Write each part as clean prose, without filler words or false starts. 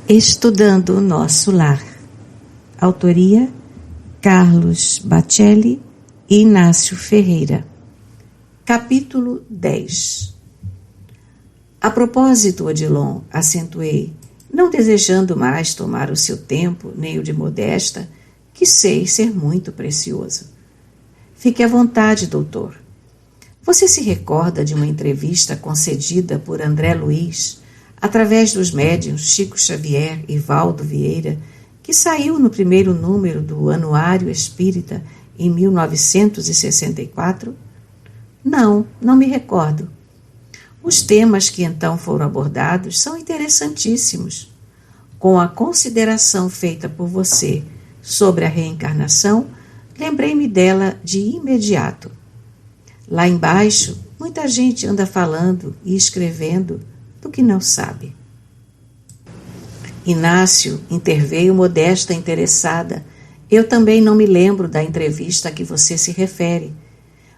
Estudando o Nosso Lar. Autoria: Carlos Bacelli e Inácio Ferreira. Capítulo 10. A propósito, Odilon, acentuei, não desejando mais tomar o seu tempo, nem o de Modesta, que sei ser muito precioso. Fique à vontade, doutor. Você se recorda de uma entrevista concedida por André Luiz, através dos médiuns Chico Xavier e Valdo Vieira, que saiu no primeiro número do Anuário Espírita em 1964? Não me recordo. Os temas que então foram abordados são interessantíssimos. Com a consideração feita por você sobre a reencarnação, lembrei-me dela de imediato. Lá embaixo, muita gente anda falando e escrevendo do que não sabe. Inácio, interveio Modesta interessada. Eu também não me lembro da entrevista a que você se refere.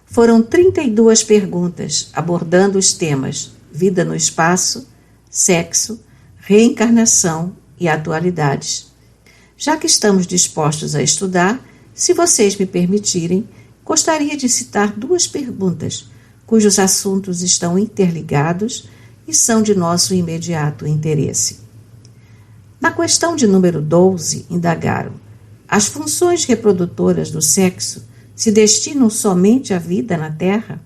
Foram 32 perguntas, abordando os temas vida no espaço, sexo, reencarnação e atualidades. Já que estamos dispostos a estudar, se vocês me permitirem, gostaria de citar 2 perguntas, cujos assuntos estão interligados e são de nosso imediato interesse. Na questão de número 12, indagaram: as funções reprodutoras do sexo se destinam somente à vida na Terra?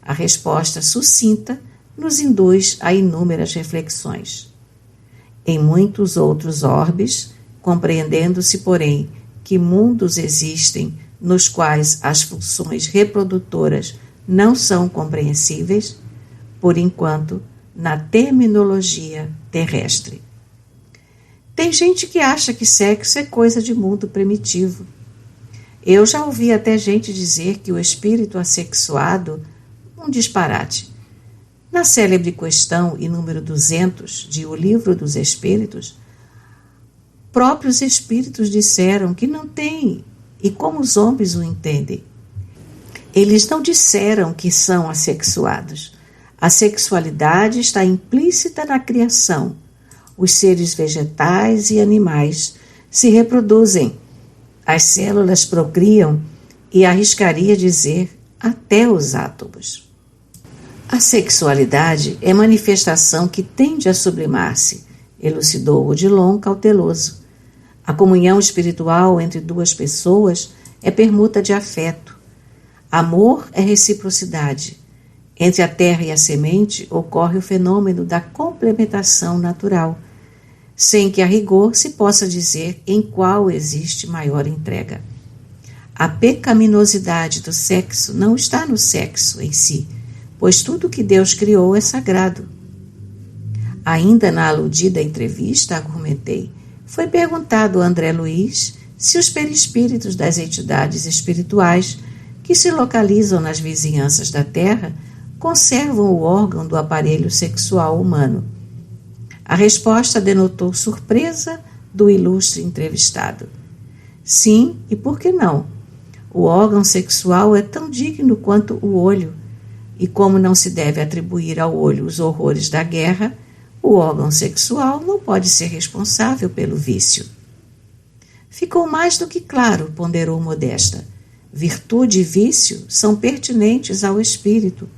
A resposta sucinta nos induz a inúmeras reflexões. Em muitos outros orbes, compreendendo-se, porém, que mundos existem nos quais as funções reprodutoras não são compreensíveis, por enquanto, na terminologia terrestre. Tem gente que acha que sexo é coisa de mundo primitivo. Eu já ouvi até gente dizer que o espírito assexuado, um disparate. Na célebre questão e número 200 de O Livro dos Espíritos, próprios espíritos disseram que não tem, e como os homens o entendem. Eles não disseram que são assexuados. A sexualidade está implícita na criação. Os seres vegetais e animais se reproduzem. As células procriam e arriscaria dizer até os átomos. A sexualidade é manifestação que tende a sublimar-se, elucidou Odilon cauteloso. A comunhão espiritual entre 2 pessoas é permuta de afeto. Amor é reciprocidade. Entre a terra e a semente ocorre o fenômeno da complementação natural, sem que a rigor se possa dizer em qual existe maior entrega. A pecaminosidade do sexo não está no sexo em si, pois tudo que Deus criou é sagrado. Ainda na aludida entrevista, argumentei, foi perguntado a André Luiz se os perispíritos das entidades espirituais que se localizam nas vizinhanças da Terra conservam o órgão do aparelho sexual humano. A resposta denotou surpresa do ilustre entrevistado. Sim, e por que não? O órgão sexual é tão digno quanto o olho, e como não se deve atribuir ao olho os horrores da guerra, o órgão sexual não pode ser responsável pelo vício. Ficou mais do que claro, ponderou Modesta. Virtude e vício são pertinentes ao espírito,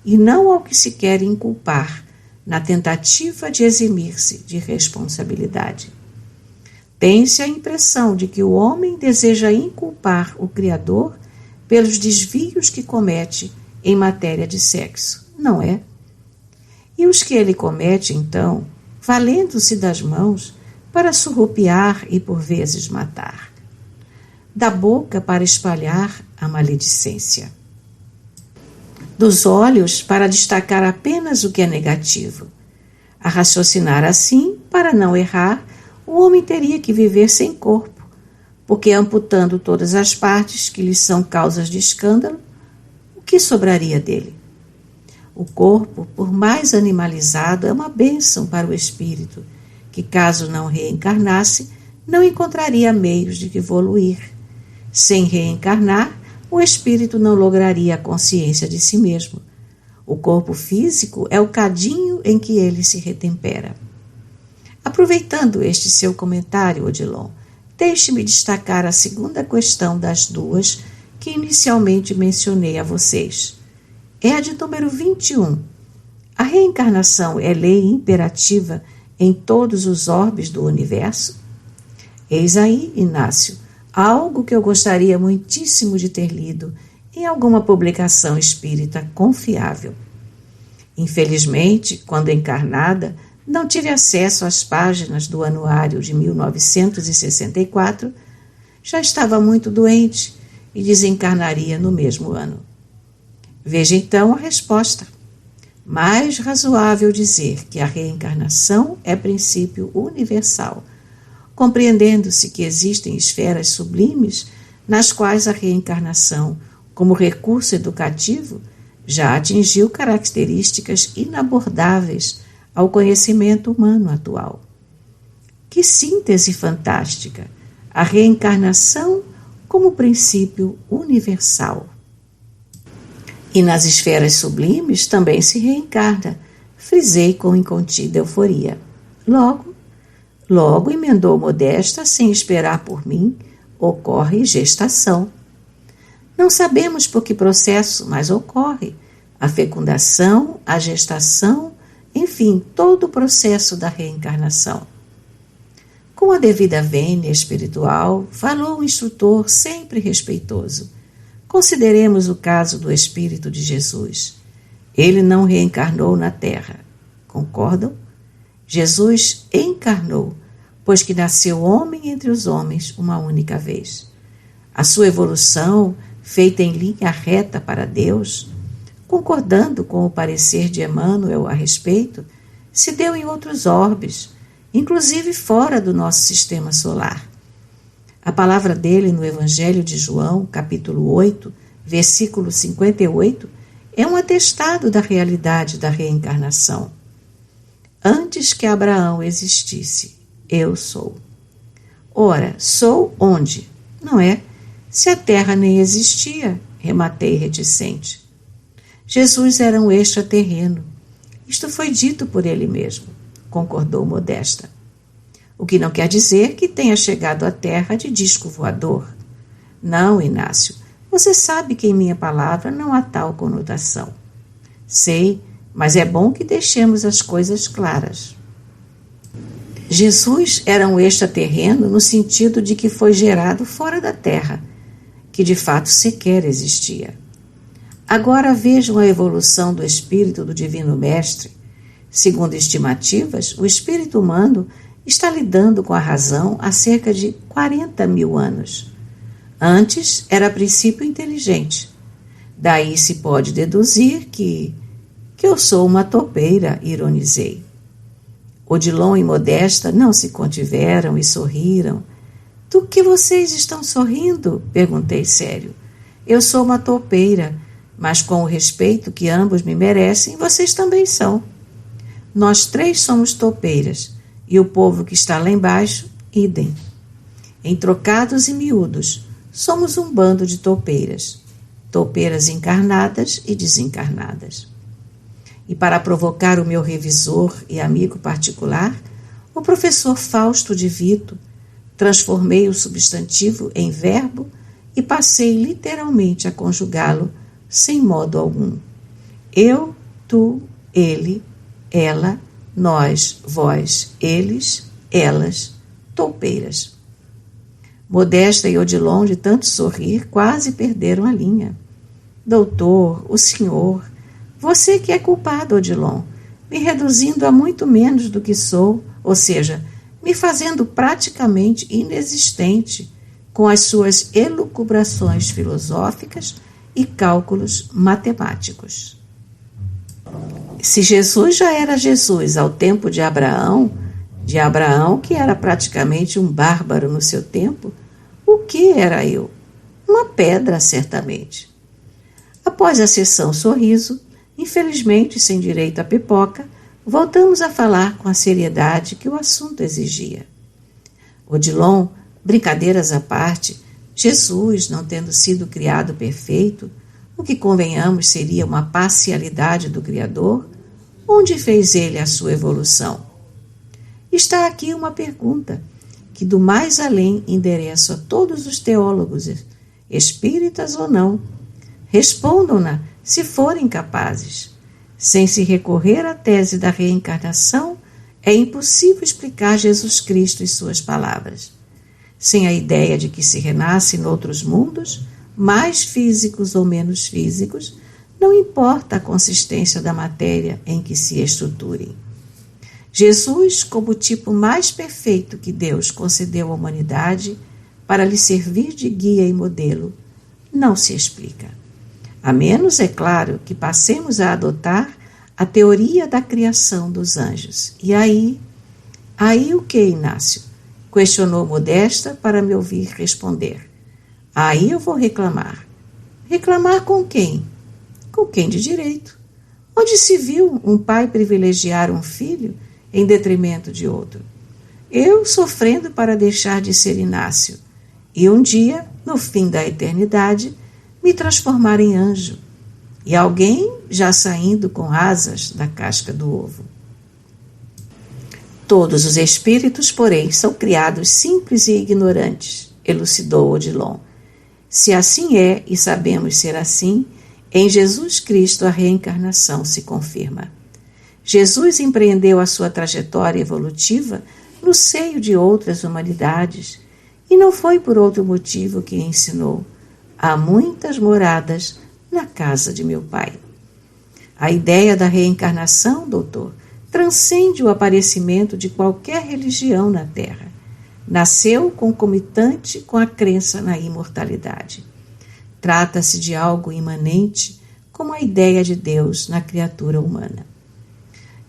e não ao que se quer inculpar, na tentativa de eximir-se de responsabilidade. Tem-se a impressão de que o homem deseja inculpar o Criador pelos desvios que comete em matéria de sexo, não é? E os que ele comete, então, valendo-se das mãos para surrupiar e por vezes matar. Da boca para espalhar a maledicência. Dos olhos para destacar apenas o que é negativo. A raciocinar assim, para não errar, o homem teria que viver sem corpo, porque amputando todas as partes que lhe são causas de escândalo, o que sobraria dele? O corpo, por mais animalizado, é uma bênção para o espírito, que caso não reencarnasse, não encontraria meios de evoluir. Sem reencarnar, o espírito não lograria a consciência de si mesmo. O corpo físico é o cadinho em que ele se retempera. Aproveitando este seu comentário, Odilon, deixe-me destacar a segunda questão das duas que inicialmente mencionei a vocês. É a de número 21. A reencarnação é lei imperativa em todos os orbes do universo? Eis aí, Inácio, algo que eu gostaria muitíssimo de ter lido em alguma publicação espírita confiável. Infelizmente, quando encarnada, não tive acesso às páginas do anuário de 1964, já estava muito doente e desencarnaria no mesmo ano. Veja então a resposta. Mais razoável dizer que a reencarnação é princípio universal, compreendendo-se que existem esferas sublimes nas quais a reencarnação, como recurso educativo, já atingiu características inabordáveis ao conhecimento humano atual. Que síntese fantástica! A reencarnação como princípio universal. E nas esferas sublimes também se reencarna, frisei com incontida euforia. Logo emendou Modesta, sem esperar por mim, ocorre gestação. Não sabemos por que processo, mas ocorre. A fecundação, a gestação, enfim, todo o processo da reencarnação. Com a devida vênia espiritual, falou o instrutor sempre respeitoso. Consideremos o caso do Espírito de Jesus. Ele não reencarnou na Terra. Concordam? Jesus encarnou, pois que nasceu homem entre os homens uma única vez. A sua evolução, feita em linha reta para Deus, concordando com o parecer de Emmanuel a respeito, se deu em outros orbes, inclusive fora do nosso sistema solar. A palavra dele no Evangelho de João, capítulo 8, versículo 58, é um atestado da realidade da reencarnação. Antes que Abraão existisse, eu sou. Ora, sou onde? Não é? Se a terra nem existia, rematei reticente. Jesus era um extraterreno. Isto foi dito por ele mesmo, concordou Modesta. O que não quer dizer que tenha chegado à terra de disco voador. Não, Inácio, você sabe que em minha palavra não há tal conotação. Sei, mas é bom que deixemos as coisas claras. Jesus era um extraterreno no sentido de que foi gerado fora da Terra, que de fato sequer existia. Agora vejam a evolução do espírito do Divino Mestre. Segundo estimativas, o espírito humano está lidando com a razão há cerca de 40 mil anos. Antes era a princípio inteligente. Daí se pode deduzir que eu sou uma topeira, ironizei. Odilon e Modesta não se contiveram e sorriram. Do que vocês estão sorrindo? Perguntei sério. Eu sou uma topeira, mas com o respeito que ambos me merecem, vocês também são. Nós três somos topeiras, e o povo que está lá embaixo, idem. Em trocados e miúdos, somos um bando de topeiras. Topeiras encarnadas e desencarnadas. E para provocar o meu revisor e amigo particular, o professor Fausto de Vito, transformei o substantivo em verbo e passei literalmente a conjugá-lo sem modo algum. Eu, tu, ele, ela, nós, vós, eles, elas, toupeiras. Modesta e Odilon, de tanto sorrir, quase perderam a linha. Doutor, o senhor, você que é culpado, Odilon, me reduzindo a muito menos do que sou, ou seja, me fazendo praticamente inexistente com as suas elucubrações filosóficas e cálculos matemáticos. Se Jesus já era Jesus ao tempo de Abraão que era praticamente um bárbaro no seu tempo, o que era eu? Uma pedra, certamente. Após a sessão sorriso, infelizmente sem direito à pipoca, voltamos a falar com a seriedade que o assunto exigia. Odilon, brincadeiras à parte, Jesus, não tendo sido criado perfeito, o que convenhamos seria uma parcialidade do Criador, onde fez ele a sua evolução? Está aqui uma pergunta que do mais além endereço a todos os teólogos, espíritas ou não. Respondam-na se forem capazes. Sem se recorrer à tese da reencarnação, é impossível explicar Jesus Cristo e suas palavras. Sem a ideia de que se renasce em outros mundos, mais físicos ou menos físicos, não importa a consistência da matéria em que se estruturem. Jesus, como o tipo mais perfeito que Deus concedeu à humanidade para lhe servir de guia e modelo, não se explica. A menos, é claro, que passemos a adotar a teoria da criação dos anjos. E aí o que, Inácio? Questionou Modesta para me ouvir responder. Aí eu vou reclamar. Reclamar com quem? Com quem de direito? Onde se viu um pai privilegiar um filho em detrimento de outro? Eu sofrendo para deixar de ser Inácio, e um dia, no fim da eternidade, me transformar em anjo, e alguém já saindo com asas da casca do ovo. Todos os espíritos, porém, são criados simples e ignorantes, elucidou Odilon. Se assim é, e sabemos ser assim, em Jesus Cristo a reencarnação se confirma. Jesus empreendeu a sua trajetória evolutiva no seio de outras humanidades, e não foi por outro motivo que ensinou: há muitas moradas na casa de meu Pai. A ideia da reencarnação, doutor, transcende o aparecimento de qualquer religião na Terra. Nasceu concomitante com a crença na imortalidade. Trata-se de algo imanente, como a ideia de Deus na criatura humana.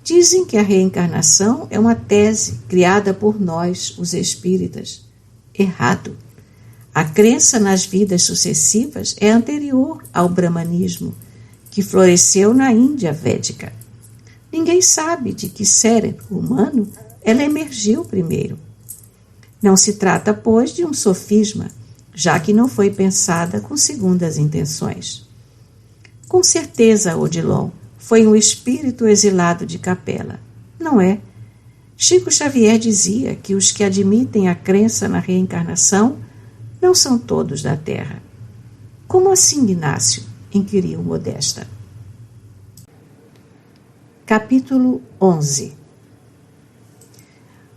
Dizem que a reencarnação é uma tese criada por nós, os espíritas. Errado. A crença nas vidas sucessivas é anterior ao brahmanismo, que floresceu na Índia védica. Ninguém sabe de que cérebro humano ela emergiu primeiro. Não se trata, pois, de um sofisma, já que não foi pensada com segundas intenções. Com certeza, Odilon foi um espírito exilado de Capela. Não é? Chico Xavier dizia que os que admitem a crença na reencarnação não são todos da Terra. Como assim, Inácio? Inquiriu Modesta. Capítulo 11.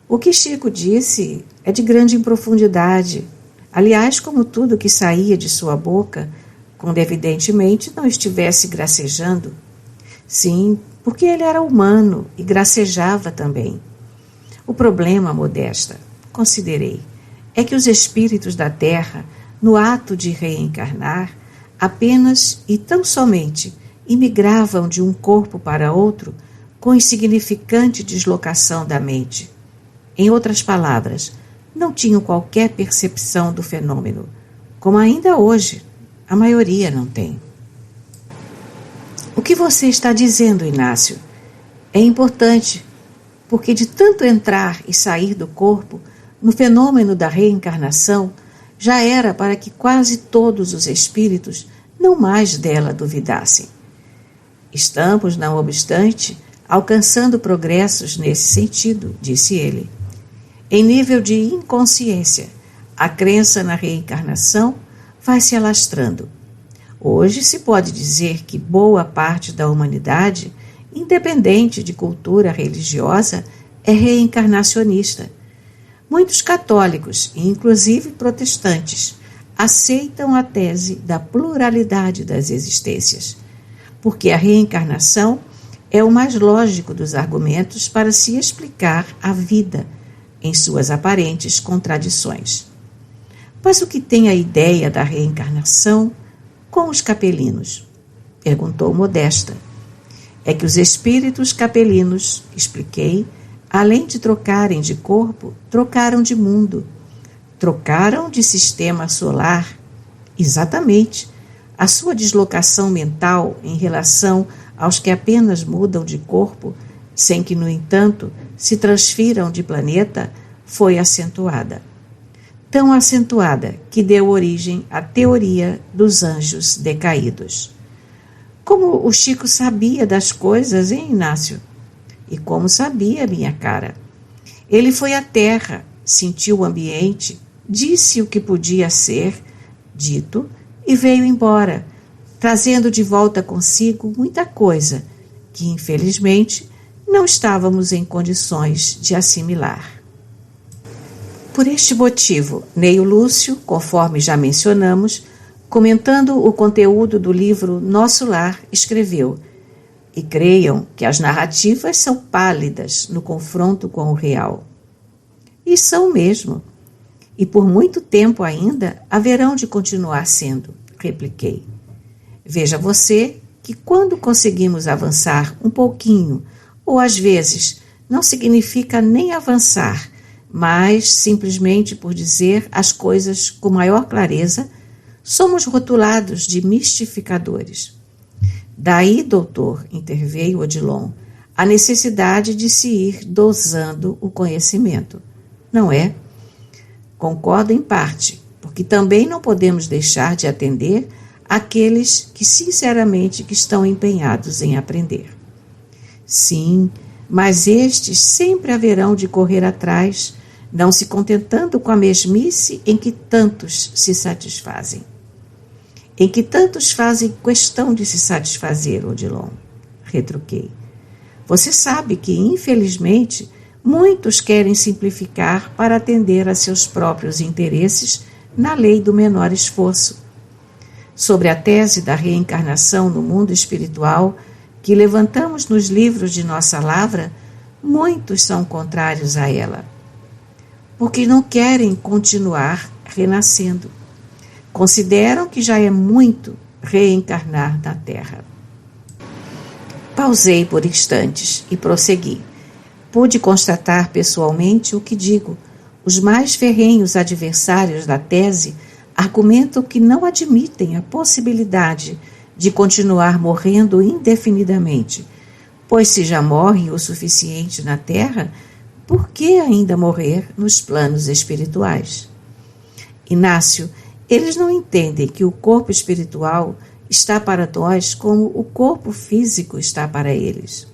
O que Chico disse é de grande profundidade. Aliás, como tudo que saía de sua boca, quando evidentemente não estivesse gracejando. Sim, porque ele era humano e gracejava também. O problema, Modesta, considerei, é que os espíritos da Terra, no ato de reencarnar, apenas e tão somente imigravam de um corpo para outro com insignificante deslocação da mente. Em outras palavras, não tinham qualquer percepção do fenômeno, como ainda hoje a maioria não tem. O que você está dizendo, Inácio, é importante, porque de tanto entrar e sair do corpo, no fenômeno da reencarnação, já era para que quase todos os espíritos não mais dela duvidassem. Estamos, não obstante, alcançando progressos nesse sentido, disse ele. Em nível de inconsciência, a crença na reencarnação vai se alastrando. Hoje se pode dizer que boa parte da humanidade, independente de cultura religiosa, é reencarnacionista. Muitos católicos, e inclusive protestantes, aceitam a tese da pluralidade das existências, porque a reencarnação é o mais lógico dos argumentos para se explicar a vida em suas aparentes contradições. Mas o que tem a ideia da reencarnação com os capelinos? Perguntou Modesta. É que os espíritos capelinos, expliquei, além de trocarem de corpo, trocaram de mundo, trocaram de sistema solar. Exatamente. A sua deslocação mental em relação aos que apenas mudam de corpo, sem que, no entanto, se transfiram de planeta, foi acentuada. Tão acentuada que deu origem à teoria dos anjos decaídos. Como o Chico sabia das coisas, hein, Inácio? E como sabia, minha cara? Ele foi à terra, sentiu o ambiente, disse o que podia ser dito e veio embora, trazendo de volta consigo muita coisa que, infelizmente, não estávamos em condições de assimilar. Por este motivo, Neio Lúcio, conforme já mencionamos, comentando o conteúdo do livro Nosso Lar, escreveu: "E creiam que as narrativas são pálidas no confronto com o real." E são mesmo. E por muito tempo ainda haverão de continuar sendo, repliquei. Veja você que quando conseguimos avançar um pouquinho, ou às vezes não significa nem avançar, mas simplesmente por dizer as coisas com maior clareza, somos rotulados de mistificadores. Daí, doutor, interveio Odilon, a necessidade de se ir dosando o conhecimento, não é? Concordo em parte, porque também não podemos deixar de atender aqueles que sinceramente que estão empenhados em aprender. Sim, mas estes sempre haverão de correr atrás, não se contentando com a mesmice em que tantos se satisfazem. Em que tantos fazem questão de se satisfazer, Odilon, retruquei. Você sabe que, infelizmente, muitos querem simplificar para atender a seus próprios interesses na lei do menor esforço. Sobre a tese da reencarnação no mundo espiritual que levantamos nos livros de nossa lavra, muitos são contrários a ela, porque não querem continuar renascendo. Consideram que já é muito reencarnar na Terra. Pausei por instantes e prossegui. Pude constatar pessoalmente o que digo. Os mais ferrenhos adversários da tese argumentam que não admitem a possibilidade de continuar morrendo indefinidamente, pois se já morre o suficiente na Terra, por que ainda morrer nos planos espirituais? Inácio, eles não entendem que o corpo espiritual está para nós como o corpo físico está para eles.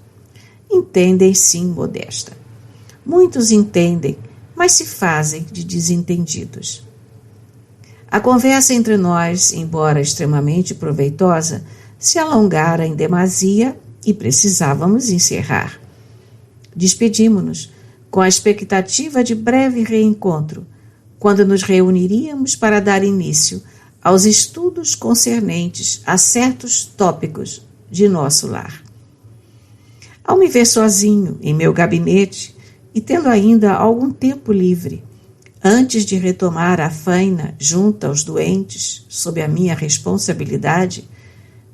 Entendem sim, Modesta. Muitos entendem, mas se fazem de desentendidos. A conversa entre nós, embora extremamente proveitosa, se alongara em demasia e precisávamos encerrar. Despedimo-nos, com a expectativa de breve reencontro, quando nos reuniríamos para dar início aos estudos concernentes a certos tópicos de nosso lar. Ao me ver sozinho em meu gabinete e tendo ainda algum tempo livre, antes de retomar a faina junto aos doentes, sob a minha responsabilidade,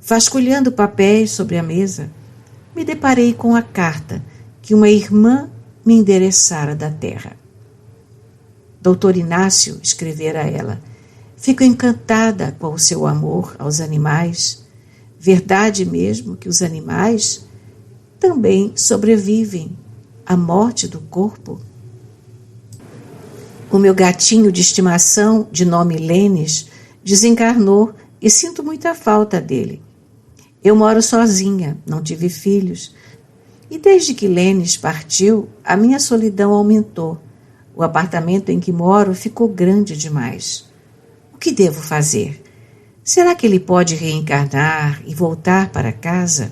vasculhando papéis sobre a mesa, me deparei com a carta que uma irmã me endereçara da terra. Doutor Inácio, escrevera ela, fico encantada com o seu amor aos animais. Verdade mesmo que os animais também sobrevivem à morte do corpo? O meu gatinho de estimação, de nome Lênis, desencarnou e sinto muita falta dele. Eu moro sozinha, não tive filhos, e desde que Lênis partiu, a minha solidão aumentou. O apartamento em que moro ficou grande demais. O que devo fazer? Será que ele pode reencarnar e voltar para casa?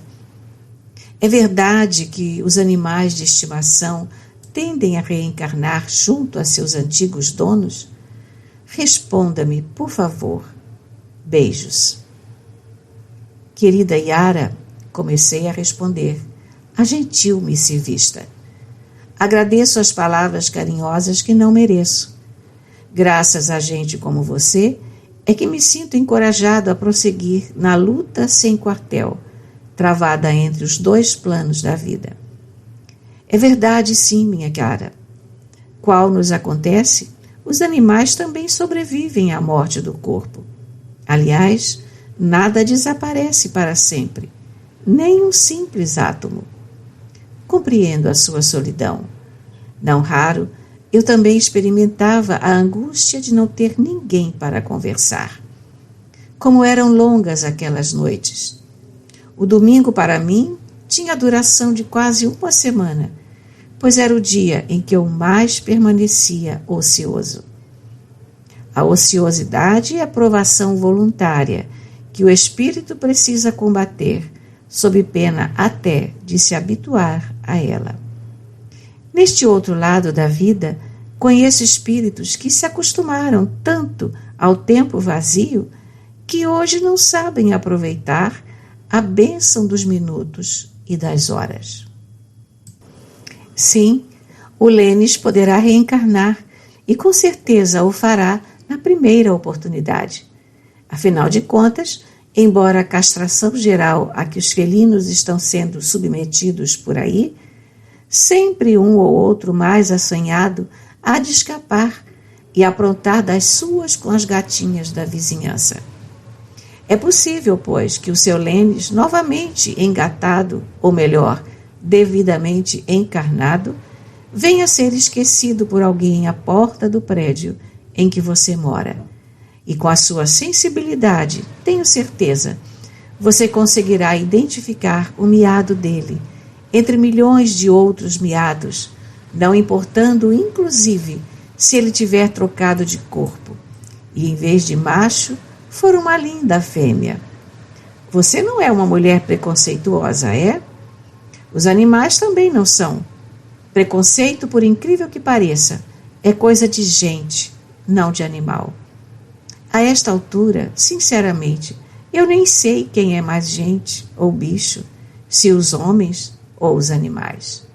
É verdade que os animais de estimação tendem a reencarnar junto a seus antigos donos? Responda-me, por favor. Beijos. Querida Yara, comecei a responder, a gentil missivista. Agradeço as palavras carinhosas que não mereço. Graças a gente como você, é que me sinto encorajado a prosseguir na luta sem quartel, travada entre os dois planos da vida. É verdade, sim, minha cara. Qual nos acontece, os animais também sobrevivem à morte do corpo. Aliás, nada desaparece para sempre, nem um simples átomo. Compreendo a sua solidão. Não raro, eu também experimentava a angústia de não ter ninguém para conversar. Como eram longas aquelas noites. O domingo, para mim, tinha a duração de quase uma semana, pois era o dia em que eu mais permanecia ocioso. A ociosidade é a provação voluntária que o espírito precisa combater, sob pena até de se habituar a ela. Neste outro lado da vida, conheço espíritos que se acostumaram tanto ao tempo vazio que hoje não sabem aproveitar a bênção dos minutos e das horas. Sim, o Lênis poderá reencarnar e com certeza o fará na primeira oportunidade. Afinal de contas, embora a castração geral a que os felinos estão sendo submetidos por aí, sempre um ou outro mais assanhado há de escapar e aprontar das suas com as gatinhas da vizinhança. É possível, pois, que o seu Lênis, novamente engatado, ou melhor, devidamente encarnado, venha a ser esquecido por alguém à porta do prédio em que você mora. E com a sua sensibilidade, tenho certeza, você conseguirá identificar o miado dele entre milhões de outros miados, não importando, inclusive, se ele tiver trocado de corpo, e em vez de macho, for uma linda fêmea. Você não é uma mulher preconceituosa, é? Os animais também não são. Preconceito, por incrível que pareça, é coisa de gente, não de animal. A esta altura, sinceramente, eu nem sei quem é mais gente ou bicho, se os homens ou os animais.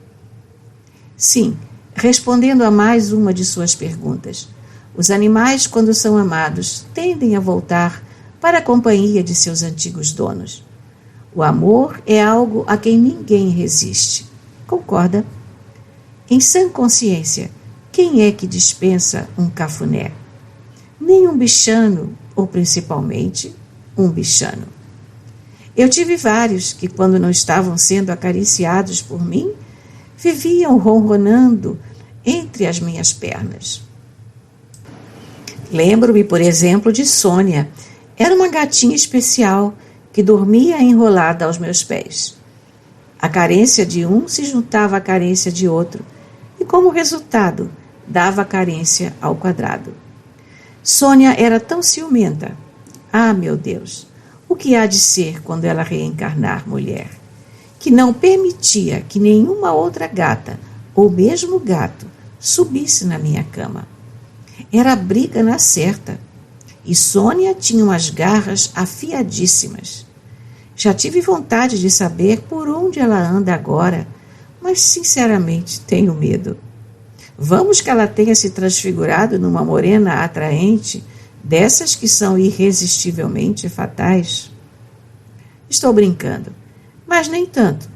Sim, respondendo a mais uma de suas perguntas, os animais, quando são amados, tendem a voltar para a companhia de seus antigos donos. O amor é algo a quem ninguém resiste. Concorda? Em sã consciência, quem é que dispensa um cafuné? Nem um bichano, ou principalmente um bichano. Eu tive vários que, quando não estavam sendo acariciados por mim, viviam ronronando entre as minhas pernas. Lembro-me, por exemplo, de Sônia. Era uma gatinha especial que dormia enrolada aos meus pés. A carência de um se juntava à carência de outro e, como resultado, dava carência ao quadrado. Sônia era tão ciumenta. Ah, meu Deus, o que há de ser quando ela reencarnar mulher? Que não permitia que nenhuma outra gata, ou mesmo gato, subisse na minha cama. Era a briga na certa. E Sônia tinha umas garras afiadíssimas. Já tive vontade de saber por onde ela anda agora, mas sinceramente tenho medo. Vamos que ela tenha se transfigurado numa morena atraente, dessas que são irresistivelmente fatais. Estou brincando, mas nem tanto.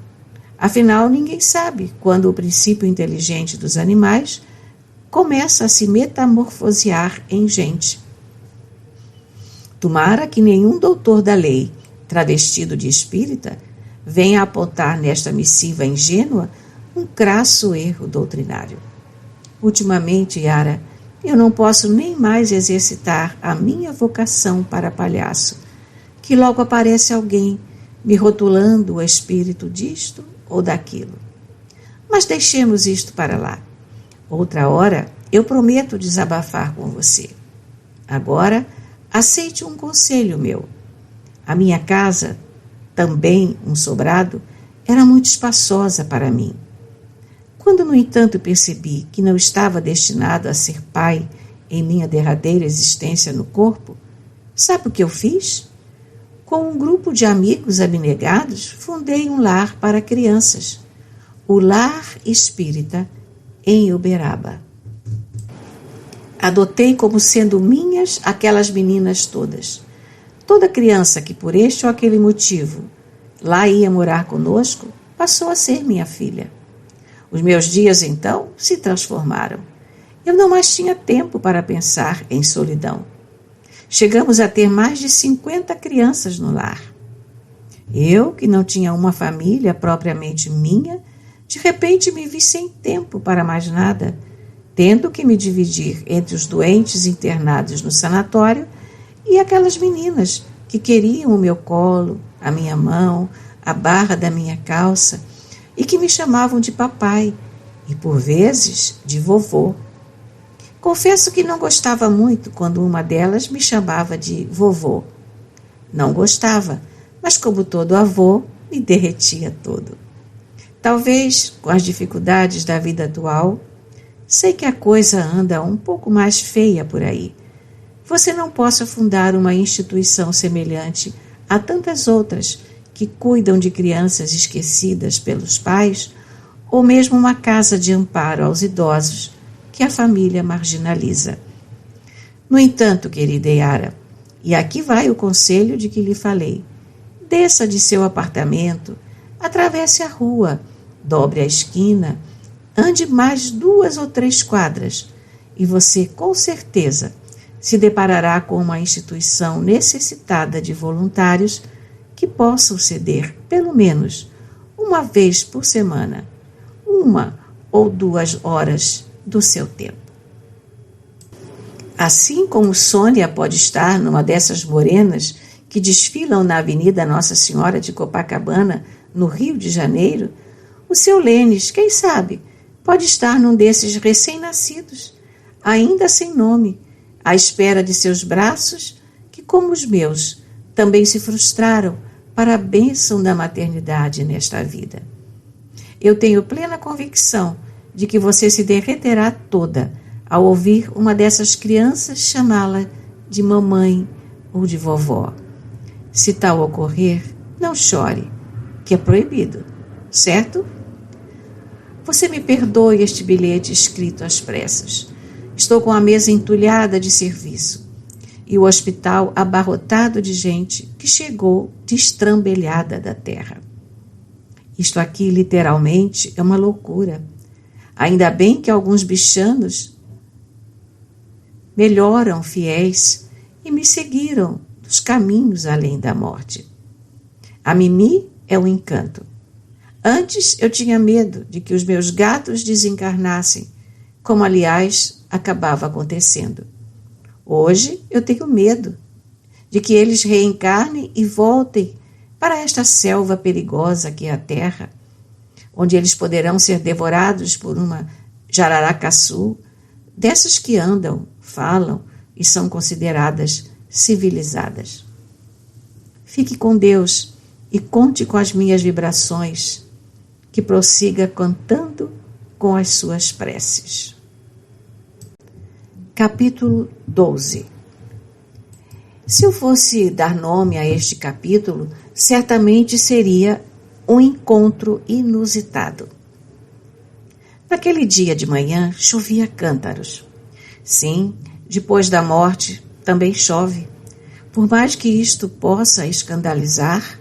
Afinal, ninguém sabe quando o princípio inteligente dos animais começa a se metamorfosear em gente. Tomara que nenhum doutor da lei, travestido de espírita, venha apontar nesta missiva ingênua um crasso erro doutrinário. Ultimamente, Yara, eu não posso nem mais exercitar a minha vocação para palhaço, que logo aparece alguém me rotulando o espírito disto ou daquilo. Mas deixemos isto para lá. Outra hora eu prometo desabafar com você. Agora, aceite um conselho meu. A minha casa, também um sobrado, era muito espaçosa para mim. Quando, no entanto, percebi que não estava destinado a ser pai em minha derradeira existência no corpo, sabe o que eu fiz? Com um grupo de amigos abnegados, fundei um lar para crianças, o Lar Espírita, em Uberaba. Adotei como sendo minhas aquelas meninas todas. Toda criança que, por este ou aquele motivo, lá ia morar conosco, passou a ser minha filha. Os meus dias, então, se transformaram. Eu não mais tinha tempo para pensar em solidão. Chegamos a ter mais de 50 crianças no lar. Eu, que não tinha uma família propriamente minha, de repente me vi sem tempo para mais nada, tendo que me dividir entre os doentes internados no sanatório e aquelas meninas que queriam o meu colo, a minha mão, a barra da minha calça, e que me chamavam de papai, e, por vezes, de vovô. Confesso que não gostava muito quando uma delas me chamava de vovô. Não gostava, mas como todo avô, me derretia todo. Talvez, com as dificuldades da vida atual, sei que a coisa anda um pouco mais feia por aí. Você não possa fundar uma instituição semelhante a tantas outras que cuidam de crianças esquecidas pelos pais, ou mesmo uma casa de amparo aos idosos que a família marginaliza. No entanto, querida Yara, e aqui vai o conselho de que lhe falei, desça de seu apartamento, atravesse a rua, dobre a esquina, ande mais 2 ou 3 quadras e você, com certeza, se deparará com uma instituição necessitada de voluntários que possam ceder, pelo menos, uma vez por semana, 1 ou 2 horas do seu tempo. Assim como Sônia pode estar numa dessas morenas que desfilam na Avenida Nossa Senhora de Copacabana, no Rio de Janeiro, o seu Lênis, quem sabe, pode estar num desses recém-nascidos, ainda sem nome, à espera de seus braços, que, como os meus, também se frustraram para a bênção da maternidade nesta vida. Eu tenho plena convicção de que você se derreterá toda ao ouvir uma dessas crianças chamá-la de mamãe ou de vovó. Se tal ocorrer, não chore, que é proibido, certo? Você me perdoe este bilhete escrito às pressas. Estou com a mesa entulhada de serviço e o hospital abarrotado de gente que chegou destrambelhada da terra. Isto aqui, literalmente, é uma loucura. Ainda bem que alguns bichanos melhoram fiéis e me seguiram dos caminhos além da morte. A Mimi é um encanto. Antes eu tinha medo de que os meus gatos desencarnassem, como aliás acabava acontecendo. Hoje eu tenho medo de que eles reencarnem e voltem para esta selva perigosa que é a Terra, onde eles poderão ser devorados por uma jararacaçu, dessas que andam, falam e são consideradas civilizadas. Fique com Deus e conte com as minhas vibrações, que prossiga cantando com as suas preces. Capítulo 12. Se eu fosse dar nome a este capítulo, certamente seria um encontro inusitado. Naquele dia de manhã chovia cântaros. Sim, depois da morte também chove. Por mais que isto possa escandalizar,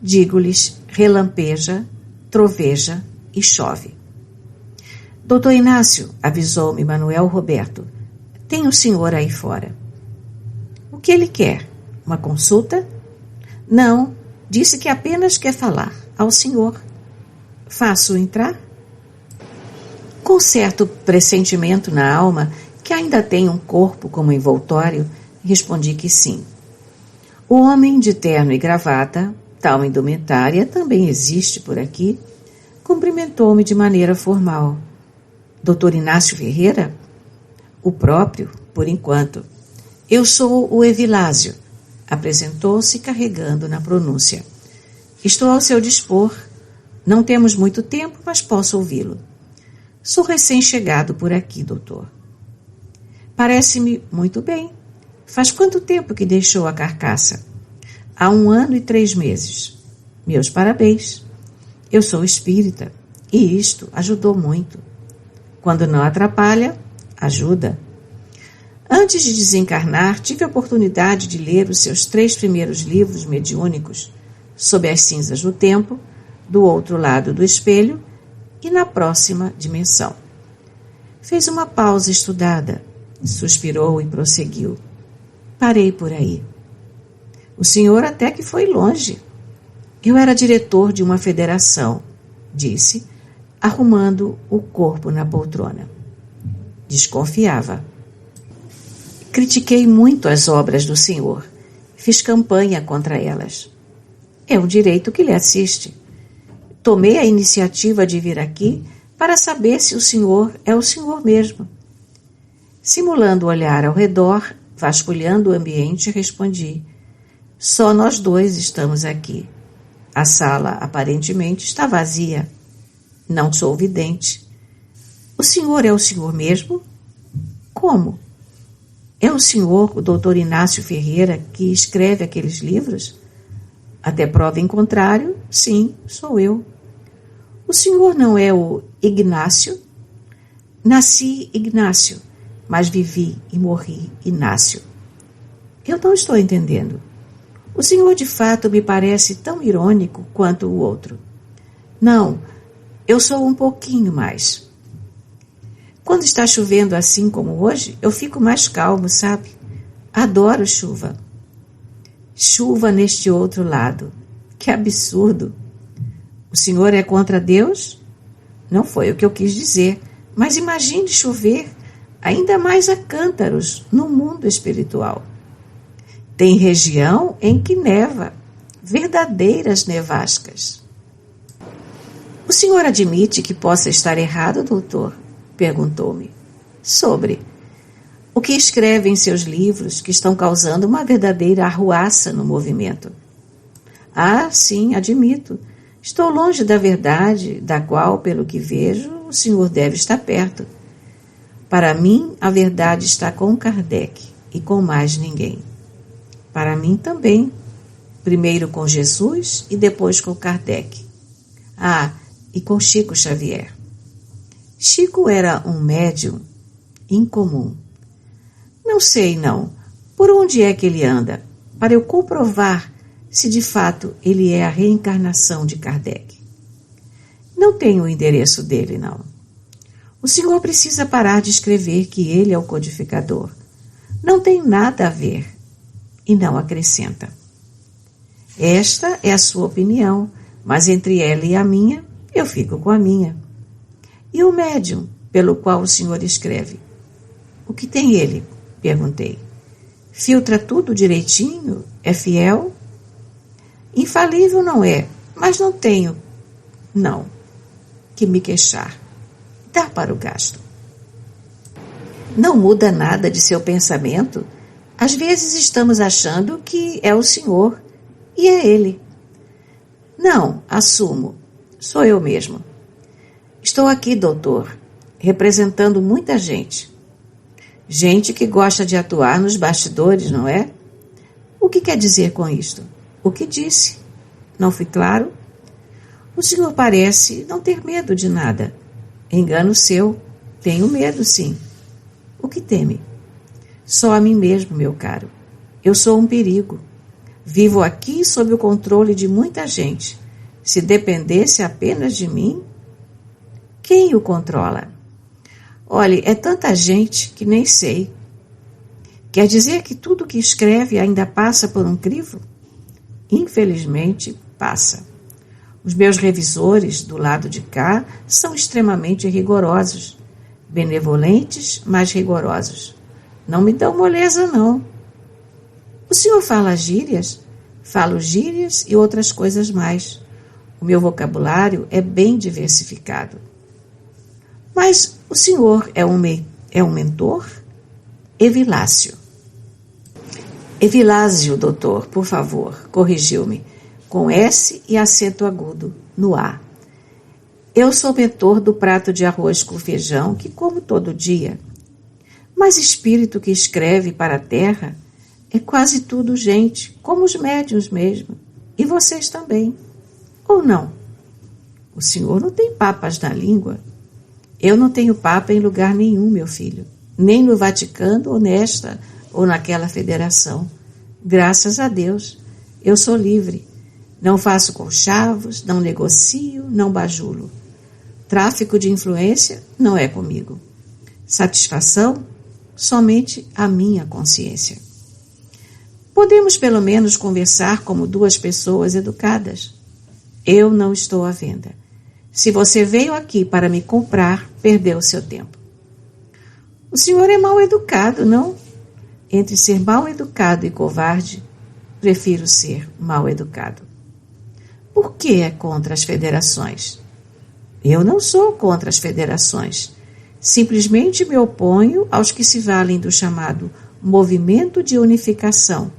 digo-lhes, relampeja, troveja e chove. Doutor Inácio, avisou-me Manuel Roberto, tem o senhor aí fora. O que ele quer? Uma consulta? Não, disse que apenas quer falar ao senhor. Faço entrar? Com certo pressentimento na alma, que ainda tem um corpo como envoltório, respondi que sim. O homem de terno e gravata, tal indumentária, também existe por aqui, cumprimentou-me de maneira formal. Doutor Inácio Ferreira? O próprio, por enquanto. Eu sou o Evilásio, apresentou-se carregando na pronúncia. Estou ao seu dispor. Não temos muito tempo, mas posso ouvi-lo. Sou recém-chegado por aqui, doutor. Parece-me muito bem. Faz quanto tempo que deixou a carcaça? Há 1 ano e 3 meses. Meus parabéns. Eu sou espírita e isto ajudou muito. Quando não atrapalha, ajuda. Antes de desencarnar, tive a oportunidade de ler os seus 3 primeiros livros mediúnicos, Sob as Cinzas do Tempo, Do Outro Lado do Espelho e Na Próxima Dimensão. Fez uma pausa estudada, suspirou e prosseguiu. Parei por aí. O senhor até que foi longe. Eu era diretor de uma federação, disse, arrumando o corpo na poltrona. Desconfiava. Critiquei muito as obras do senhor. Fiz campanha contra elas. É um direito que lhe assiste. Tomei a iniciativa de vir aqui para saber se o senhor é o senhor mesmo. Simulando olhar ao redor, vasculhando o ambiente, respondi: só nós dois estamos aqui. A sala, aparentemente, está vazia. Não sou vidente. O senhor é o senhor mesmo? Como? É o senhor, o doutor Inácio Ferreira, que escreve aqueles livros? Até prova em contrário, sim, sou eu. O senhor não é o Ignácio? Nasci Ignácio, mas vivi e morri Inácio. Eu não estou entendendo. O senhor de fato me parece tão irônico quanto o outro. Não, eu sou um pouquinho mais. Quando está chovendo assim como hoje, eu fico mais calmo, sabe? Adoro chuva. Chuva neste outro lado. Que absurdo! O senhor é contra Deus? Não foi o que eu quis dizer, mas imagine chover, ainda mais a cântaros, no mundo espiritual. Tem região em que neva, verdadeiras nevascas. O senhor admite que possa estar errado, doutor? Perguntou-me. Sobre o que escreve em seus livros que estão causando uma verdadeira arruaça no movimento. Ah, sim, admito. Estou longe da verdade, da qual, pelo que vejo, o senhor deve estar perto. Para mim, a verdade está com Kardec e com mais ninguém. Para mim também, primeiro com Jesus e depois com Kardec. Ah, e com Chico Xavier. Chico era um médium incomum. Não sei, não. Por onde é que ele anda? Para eu comprovar se de fato ele é a reencarnação de Kardec. Não tenho o endereço dele, não. O senhor precisa parar de escrever que ele é o codificador. Não tem nada a ver. E não acrescenta. Esta é a sua opinião, mas entre ela e a minha, eu fico com a minha. E o médium pelo qual o senhor escreve? O que tem ele? Perguntei. Filtra tudo direitinho? É fiel? Infalível não é, mas não tenho, não, que me queixar. Dá para o gasto. Não muda nada de seu pensamento? Às vezes estamos achando que é o senhor e é ele. Não, assumo, sou eu mesmo. Estou aqui, doutor, representando muita gente. Gente que gosta de atuar nos bastidores, não é? O que quer dizer com isto? O que disse? Não fui claro? O senhor parece não ter medo de nada. Engano seu. Tenho medo, sim. O que teme? Só a mim mesmo, meu caro. Eu sou um perigo. Vivo aqui sob o controle de muita gente. Se dependesse apenas de mim, quem o controla? Olhe, é tanta gente que nem sei. Quer dizer que tudo que escreve ainda passa por um crivo? Infelizmente, passa. Os meus revisores, do lado de cá, são extremamente rigorosos. Benevolentes, mas rigorosos. Não me dão moleza, não. O senhor fala gírias? Falo gírias e outras coisas mais. O meu vocabulário é bem diversificado. Mas o senhor é um mentor? Evilásio. Evilásio, doutor, por favor, corrigiu-me, com S e acento agudo, no A. Eu sou mentor do prato de arroz com feijão que como todo dia. Mas espírito que escreve para a terra é quase tudo gente, como os médiuns mesmo, e vocês também. Ou não? O senhor não tem papas na língua? Eu não tenho papa em lugar nenhum, meu filho, nem no Vaticano ou nesta ou naquela federação. Graças a Deus, eu sou livre. Não faço conchavos, não negocio, não bajulo. Tráfico de influência não é comigo. Satisfação, somente a minha consciência. Podemos pelo menos conversar como duas pessoas educadas. Eu não estou à venda. Se você veio aqui para me comprar, perdeu seu tempo. O senhor é mal educado, não? Entre ser mal educado e covarde, prefiro ser mal educado. Por que é contra as federações? Eu não sou contra as federações. Simplesmente me oponho aos que se valem do chamado movimento de unificação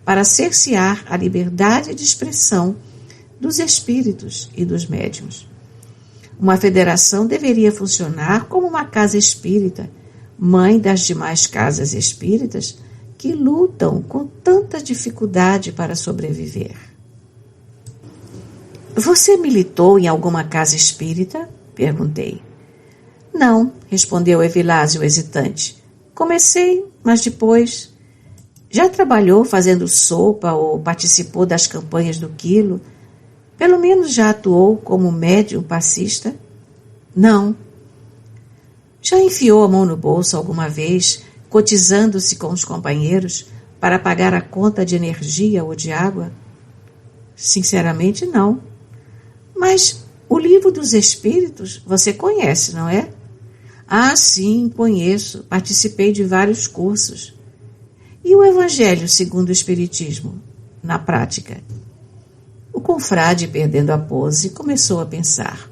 para cercear a liberdade de expressão dos espíritos e dos médiuns. Uma federação deveria funcionar como uma casa espírita, mãe das demais casas espíritas que lutam com tanta dificuldade para sobreviver. Você militou em alguma casa espírita? Perguntei. Não, respondeu Evilásio hesitante. Comecei, mas depois... Já trabalhou fazendo sopa ou participou das campanhas do quilo? Pelo menos já atuou como médium passista? Não. Já enfiou a mão no bolso alguma vez, cotizando-se com os companheiros para pagar a conta de energia ou de água? Sinceramente, não. Mas o Livro dos Espíritos você conhece, não é? Ah, sim, conheço. Participei de vários cursos. E o Evangelho segundo o Espiritismo, na prática? O confrade, perdendo a pose, começou a pensar.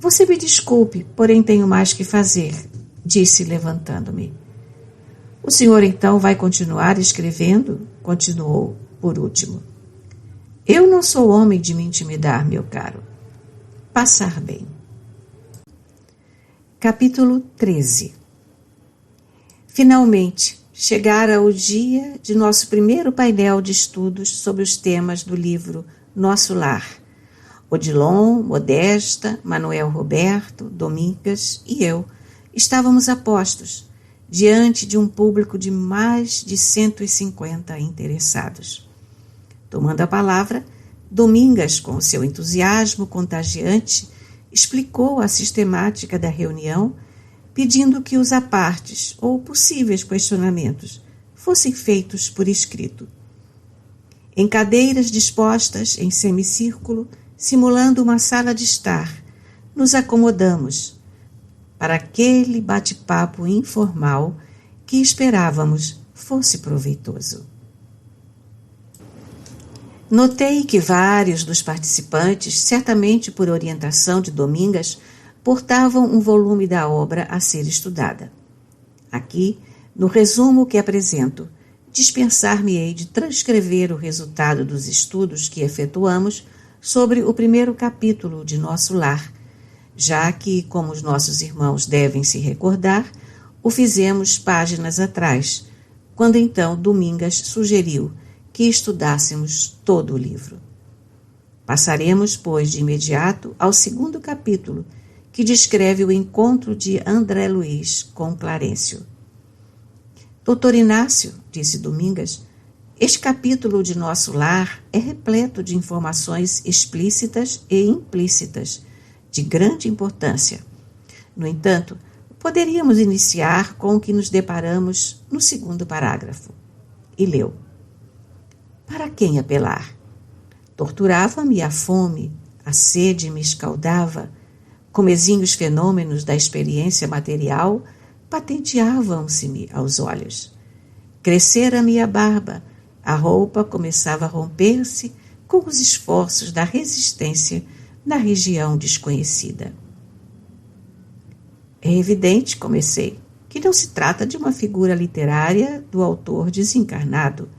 Você me desculpe, porém tenho mais que fazer, disse levantando-me. O senhor então vai continuar escrevendo? Continuou, por último. Eu não sou homem de me intimidar, meu caro. Passar bem. Capítulo 13. Finalmente, chegara o dia de nosso primeiro painel de estudos sobre os temas do livro Nosso Lar. Odilon, Modesta, Manuel Roberto, Domingas e eu estávamos a postos, diante de um público de mais de 150 interessados. Tomando a palavra, Domingas, com seu entusiasmo contagiante, explicou a sistemática da reunião, pedindo que os apartes ou possíveis questionamentos fossem feitos por escrito. Em cadeiras dispostas em semicírculo, simulando uma sala de estar, nos acomodamos para aquele bate-papo informal que esperávamos fosse proveitoso. Notei que vários dos participantes, certamente por orientação de Domingas, portavam um volume da obra a ser estudada. Aqui, no resumo que apresento, dispensar-me-ei de transcrever o resultado dos estudos que efetuamos sobre o primeiro capítulo de Nosso Lar, já que, como os nossos irmãos devem se recordar, o fizemos páginas atrás, quando então Domingas sugeriu que estudássemos todo o livro. Passaremos, pois, de imediato ao segundo capítulo, que descreve o encontro de André Luiz com Clarencio. Doutor Inácio, disse Domingas, este capítulo de Nosso Lar é repleto de informações explícitas e implícitas, de grande importância. No entanto, poderíamos iniciar com o que nos deparamos no segundo parágrafo. E leu. Para quem apelar? Torturava-me a fome, a sede me escaldava, comezinhos fenômenos da experiência material patenteavam-se-me aos olhos. Crescera-me a barba, a roupa começava a romper-se com os esforços da resistência na região desconhecida. É evidente, comecei, que não se trata de uma figura literária do autor desencarnado.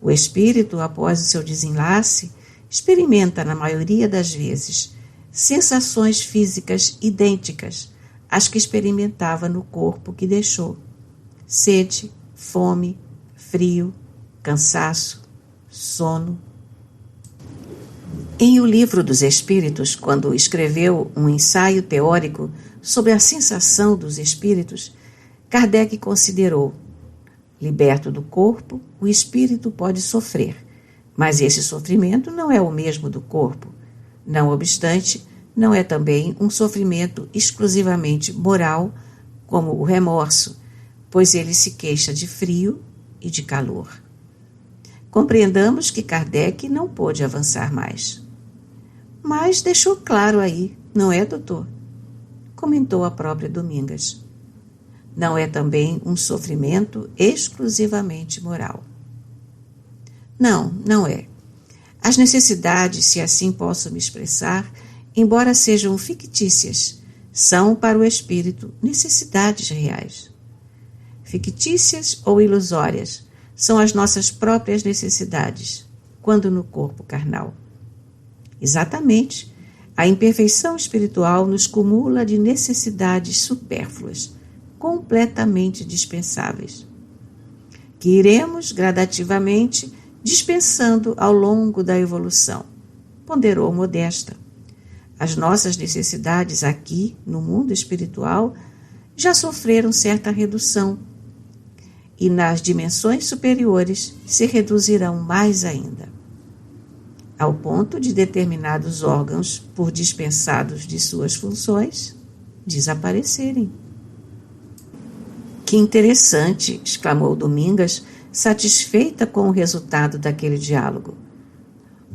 O espírito, após o seu desenlace, experimenta, na maioria das vezes, sensações físicas idênticas às que experimentava no corpo que deixou. Sede, fome, frio, cansaço, sono. Em O Livro dos Espíritos, quando escreveu um ensaio teórico sobre a sensação dos espíritos, Kardec considerou: liberto do corpo, o espírito pode sofrer, mas esse sofrimento não é o mesmo do corpo. Não obstante, não é também um sofrimento exclusivamente moral, como o remorso, pois ele se queixa de frio e de calor. Compreendamos que Kardec não pôde avançar mais. Mas deixou claro aí, não é, doutor? Comentou a própria Domingas. Não é também um sofrimento exclusivamente moral. Não, não é. As necessidades, se assim posso me expressar, embora sejam fictícias, são para o espírito necessidades reais. Fictícias ou ilusórias são as nossas próprias necessidades, quando no corpo carnal. Exatamente, a imperfeição espiritual nos cumula de necessidades supérfluas, completamente dispensáveis, que iremos gradativamente dispensando ao longo da evolução, ponderou Modesta. As nossas necessidades aqui, no mundo espiritual, já sofreram certa redução e nas dimensões superiores se reduzirão mais ainda, ao ponto de determinados órgãos, por dispensados de suas funções, desaparecerem. Que interessante, exclamou Domingas, satisfeita com o resultado daquele diálogo.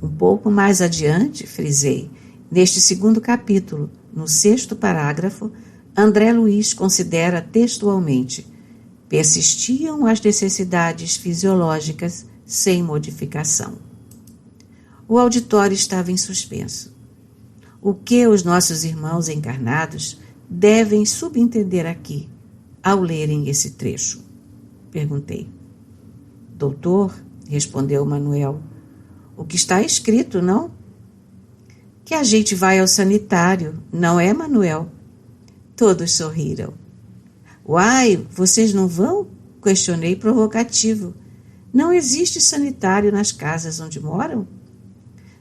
Um pouco mais adiante, frisei, neste segundo capítulo, no 6º parágrafo, André Luiz considera textualmente: persistiam as necessidades fisiológicas sem modificação. O auditório estava em suspenso. O que os nossos irmãos encarnados devem subentender aqui, ao lerem esse trecho? Perguntei. Doutor, respondeu Manuel, o que está escrito, não? Que a gente vai ao sanitário, não é, Manuel? Todos sorriram. Uai, vocês não vão? Questionei provocativo. Não existe sanitário nas casas onde moram?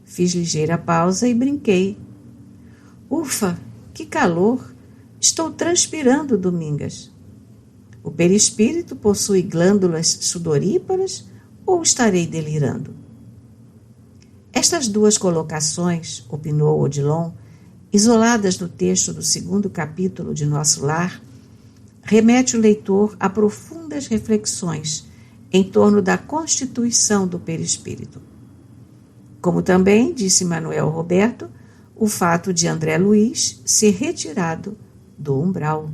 Fiz ligeira pausa e brinquei. Ufa, que calor! Estou transpirando, Domingas. O perispírito possui glândulas sudoríparas ou estarei delirando? Estas duas colocações, opinou Odilon, isoladas do texto do 2º capítulo de Nosso Lar, remete o leitor a profundas reflexões em torno da constituição do perispírito. Como também, disse Manuel Roberto, o fato de André Luiz ser retirado do umbral.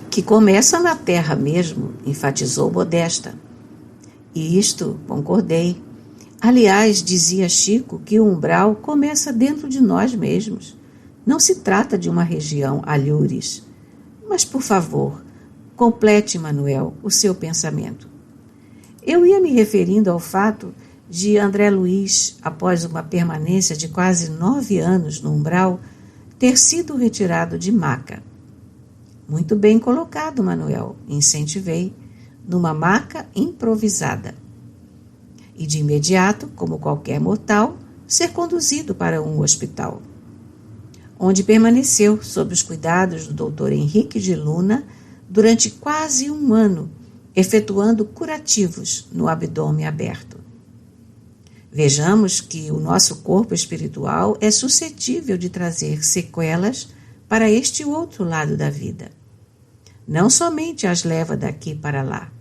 Que começa na terra mesmo, enfatizou Modesta. E isto, concordei. Aliás, dizia Chico que o umbral começa dentro de nós mesmos. Não se trata de uma região alhures. Mas, por favor, complete, Manuel, o seu pensamento. Eu ia me referindo ao fato de André Luiz, após uma permanência de quase 9 anos no umbral, ter sido retirado de maca. Muito bem colocado, Manuel, incentivei, numa maca improvisada. E de imediato, como qualquer mortal, ser conduzido para um hospital, onde permaneceu sob os cuidados do Dr. Henrique de Luna durante quase 1 ano, efetuando curativos no abdômen aberto. Vejamos que o nosso corpo espiritual é suscetível de trazer sequelas para este outro lado da vida. Não somente as leva daqui para lá,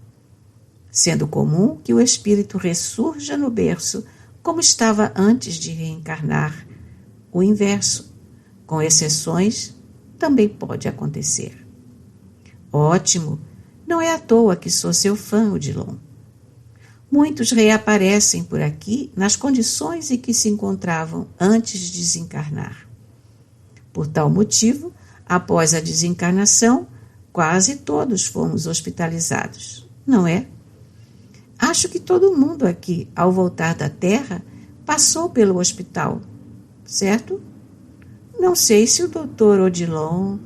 sendo comum que o espírito ressurja no berço como estava antes de reencarnar. O inverso, com exceções, também pode acontecer. Ótimo! Não é à toa que sou seu fã, Odilon. Muitos reaparecem por aqui nas condições em que se encontravam antes de desencarnar. Por tal motivo, após a desencarnação, quase todos fomos hospitalizados, não é? Acho que todo mundo aqui, ao voltar da Terra, passou pelo hospital, certo? Não sei se o doutor Odilon...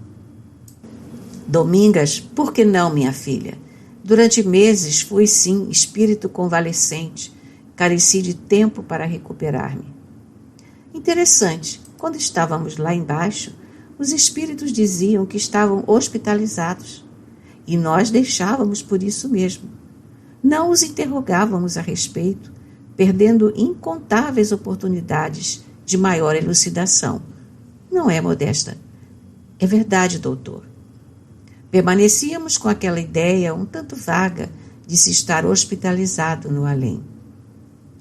Domingas, por que não, minha filha? Durante meses fui, sim, espírito convalescente, careci de tempo para recuperar-me. Interessante, quando estávamos lá embaixo, os espíritos diziam que estavam hospitalizados, e nós deixávamos por isso mesmo. Não os interrogávamos a respeito, perdendo incontáveis oportunidades de maior elucidação. Não é, Modesta? É verdade, doutor. Permanecíamos com aquela ideia um tanto vaga de se estar hospitalizado no além.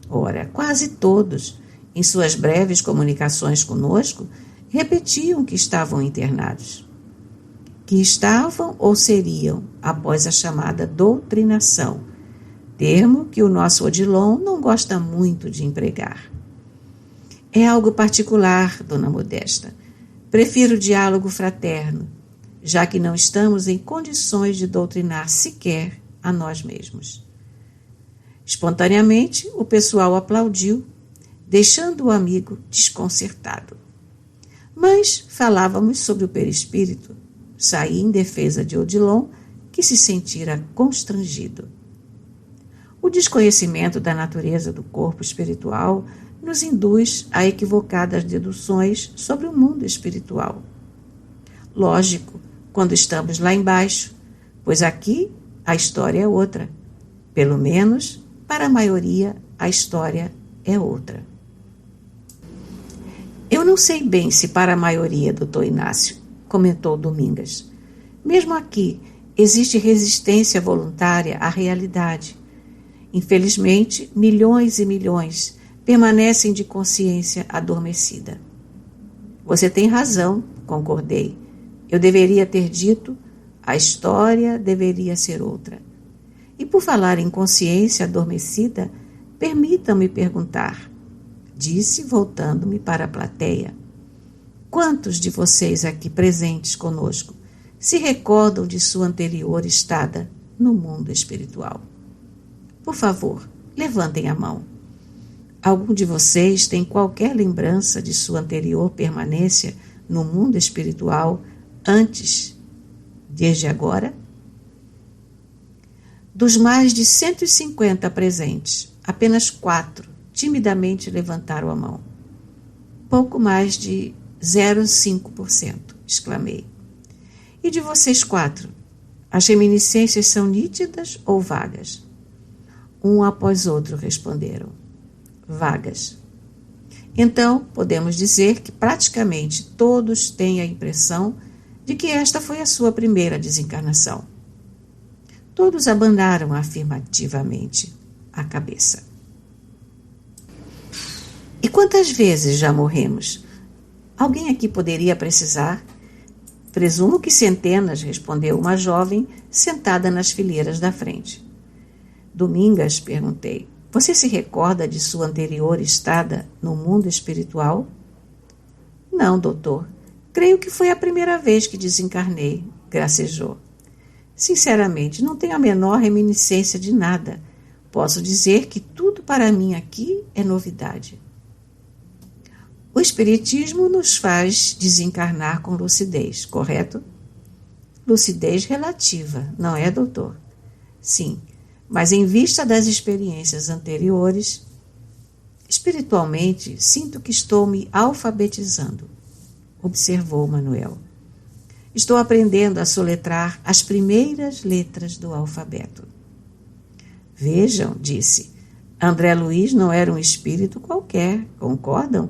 Ora, quase todos, em suas breves comunicações conosco, repetiam que estavam internados. Que estavam ou seriam após a chamada doutrinação, termo que o nosso Odilon não gosta muito de empregar. É algo particular, dona Modesta. Prefiro o diálogo fraterno, já que não estamos em condições de doutrinar sequer a nós mesmos. Espontaneamente, o pessoal aplaudiu, deixando o amigo desconcertado. Mas falávamos sobre o perispírito. Saí em defesa de Odilon, que se sentira constrangido. O desconhecimento da natureza do corpo espiritual nos induz a equivocadas deduções sobre o mundo espiritual. Lógico, quando estamos lá embaixo, pois aqui a história é outra. Pelo menos, para a maioria, a história é outra. Eu não sei bem se para a maioria, doutor Inácio, comentou Domingas. Mesmo aqui, existe resistência voluntária à realidade. Infelizmente, milhões e milhões permanecem de consciência adormecida. Você tem razão, concordei. Eu deveria ter dito, a história deveria ser outra. E por falar em consciência adormecida, permita-me perguntar, disse voltando-me para a plateia. Quantos de vocês aqui presentes conosco se recordam de sua anterior estada no mundo espiritual? Por favor, levantem a mão. Algum de vocês tem qualquer lembrança de sua anterior permanência no mundo espiritual antes, desde agora? Dos mais de 150 presentes, apenas 4 timidamente levantaram a mão. Pouco mais de 0,5%, exclamei. E de vocês 4, as reminiscências são nítidas ou vagas? Um após outro responderam. Vagas. Então, podemos dizer que praticamente todos têm a impressão de que esta foi a sua primeira desencarnação. Todos abanaram afirmativamente a cabeça. E quantas vezes já morremos? Alguém aqui poderia precisar? Presumo que centenas, respondeu uma jovem sentada nas fileiras da frente. Domingas, perguntei, você se recorda de sua anterior estada no mundo espiritual? Não, doutor. Creio que foi a primeira vez que desencarnei, gracejou. Sinceramente, não tenho a menor reminiscência de nada. Posso dizer que tudo para mim aqui é novidade. O Espiritismo nos faz desencarnar com lucidez, correto? Lucidez relativa, não é, doutor? Sim, mas em vista das experiências anteriores, espiritualmente, sinto que estou me alfabetizando, observou Manuel. Estou aprendendo a soletrar as primeiras letras do alfabeto. Vejam, disse, André Luiz não era um espírito qualquer, concordam?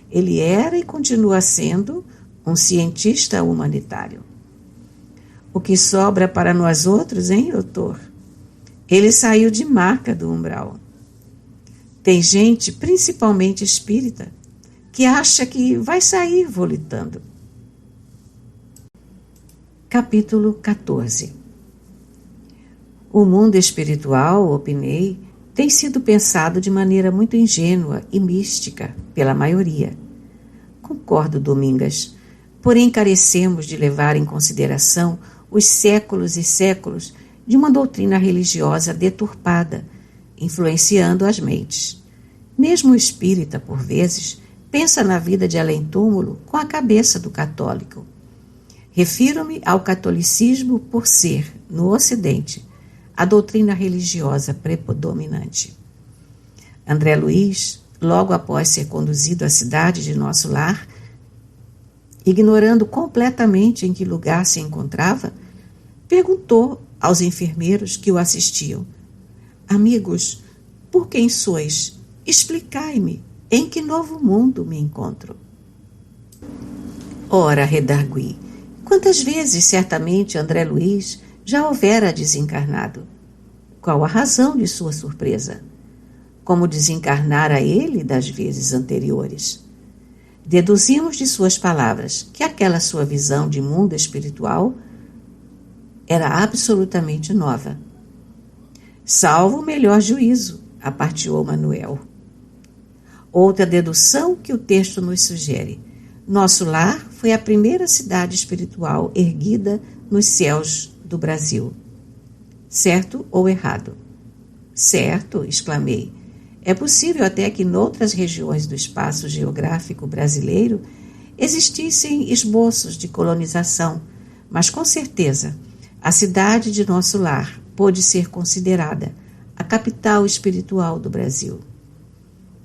Ele era e continua sendo um cientista humanitário. O que sobra para nós outros, hein, doutor? Ele saiu de marca do umbral. Tem gente, principalmente espírita, que acha que vai sair volitando. Capítulo 14. O mundo espiritual, opinei, tem sido pensado de maneira muito ingênua e mística pela maioria. Concordo, Domingas, porém carecemos de levar em consideração os séculos e séculos de uma doutrina religiosa deturpada, influenciando as mentes. Mesmo o espírita, por vezes, pensa na vida de além-túmulo com a cabeça do católico. Refiro-me ao catolicismo por ser, no Ocidente, a doutrina religiosa predominante. André Luiz, logo após ser conduzido à cidade de nosso lar, ignorando completamente em que lugar se encontrava, perguntou aos enfermeiros que o assistiam: amigos, por quem sois? Explicai-me, em que novo mundo me encontro? Ora, redargui, quantas vezes certamente André Luiz já houvera desencarnado? Qual a razão de sua surpresa? Como desencarnara ele das vezes anteriores? Deduzimos de suas palavras que aquela sua visão de mundo espiritual era absolutamente nova. Salvo o melhor juízo, aparteou Manuel. Outra dedução que o texto nos sugere: nosso lar foi a primeira cidade espiritual erguida nos céus do Brasil. Certo ou errado? Certo, exclamei. É possível até que noutras regiões do espaço geográfico brasileiro existissem esboços de colonização, mas com certeza a cidade de nosso lar pôde ser considerada a capital espiritual do Brasil.